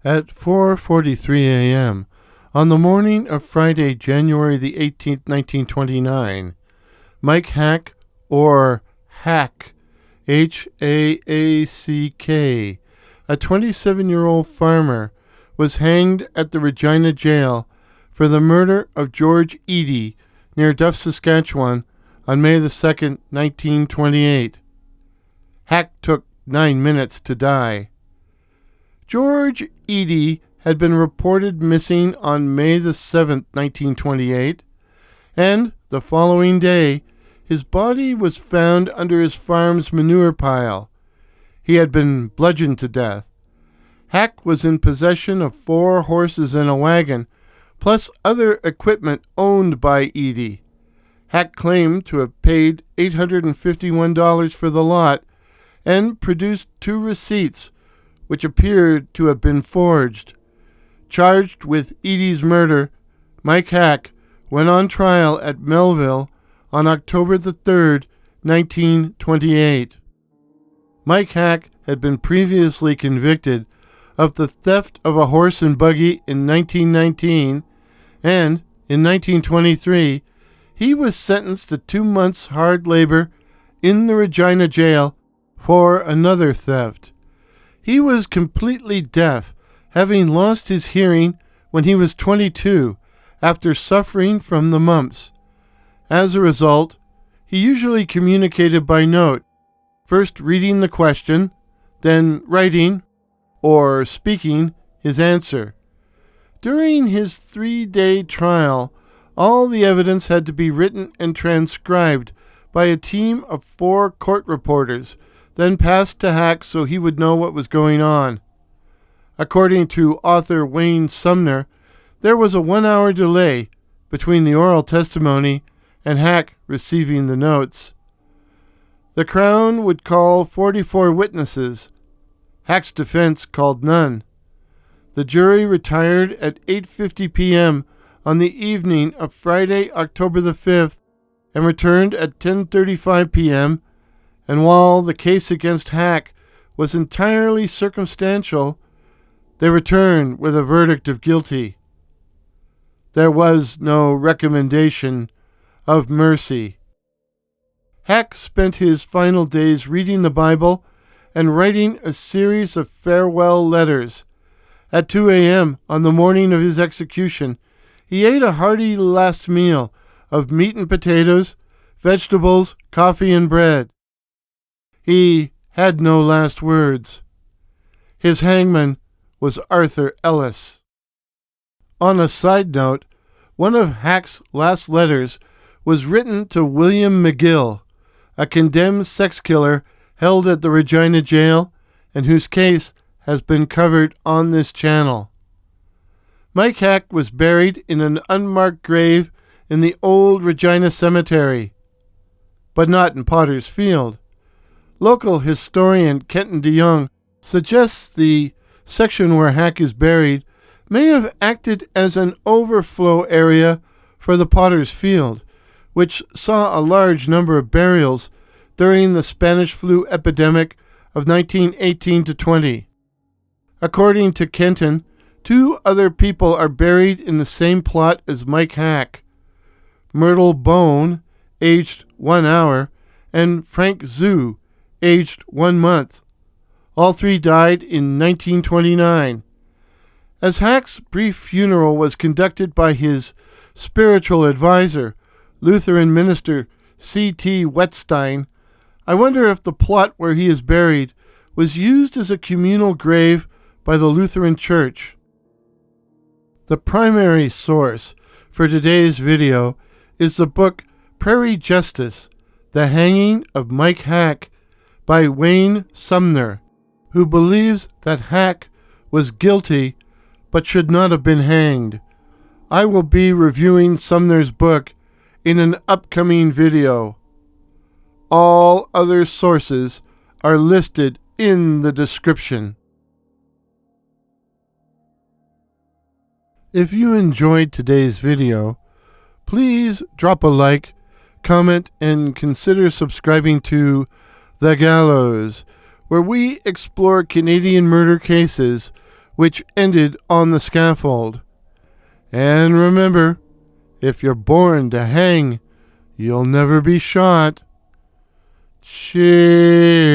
At 4:43 a.m. on the morning of Friday, January the 18th, 1929, Mike Haack, or Haack, H-A-A-C-K, a 27-year-old farmer, was hanged at the Regina Gaol for the murder of George Edey near Duff, Saskatchewan on May the 2nd, 1928. Haack took 9 minutes to die. George Edey had been reported missing on May the 7th, 1928, and the following day his body was found under his farm's manure pile. He had been bludgeoned to death. Haack was in possession of 4 horses and a wagon, plus other equipment owned by Edey. Haack claimed to have paid $851 for the lot and produced 2 receipts, which appeared to have been forged. Charged with Edey's murder, Mike Haack went on trial at Melville on October the 3rd, 1928. Mike Haack had been previously convicted of the theft of a horse and buggy in 1919, and in 1923 he was sentenced to 2 months' hard labor in the Regina Gaol for another theft. He was completely deaf, having lost his hearing when he was 22 after suffering from the mumps. As a result, he usually communicated by note, first reading the question, then writing or speaking his answer. During his 3-day trial, all the evidence had to be written and transcribed by a team of 4 court reporters, then passed to Haack so he would know what was going on. According to author Wayne Sumner, there was a 1-hour delay between the oral testimony and Haack receiving the notes. The Crown would call 44 witnesses. Haack's defense called none. The jury retired at 8:50 p.m. on the evening of Friday, October the 5th, and returned at 10:35 p.m., and while the case against Haack was entirely circumstantial, they returned with a verdict of guilty. There was no recommendation of mercy. Haack spent his final days reading the Bible and writing a series of farewell letters. At 2 a.m. on the morning of his execution, he ate a hearty last meal of meat and potatoes, vegetables, coffee, and bread. He had no last words. His hangman was Arthur Ellis. On a side note, one of Haack's last letters was written to William McGill, a condemned sex killer held at the Regina Gaol and whose case has been covered on this channel. Mike Haack was buried in an unmarked grave in the old Regina Cemetery, but not in Potter's Field. Local historian Kenton DeYoung suggests the section where Haack is buried may have acted as an overflow area for the Potter's Field, which saw a large number of burials during the Spanish flu epidemic of 1918-20. According to Kenton, 2 other people are buried in the same plot as Mike Haack: Myrtle Bone, aged 1 hour, and Frank Zoo, aged 1 month. All 3 died in 1929. As Haack's brief funeral was conducted by his spiritual advisor, Lutheran minister C.T. Wettstein, I wonder if the plot where he is buried was used as a communal grave by the Lutheran Church. The primary source for today's video is the book Prairie Justice, The Hanging of Mike Haack by Wayne Sumner, who believes that Haack was guilty but should not have been hanged. I will be reviewing Sumner's book in an upcoming video. All other sources are listed in the description. If you enjoyed today's video, please drop a like, comment, and consider subscribing to The Gallows, where we explore Canadian murder cases which ended on the scaffold. And remember, if you're born to hang, you'll never be shot. Cheers.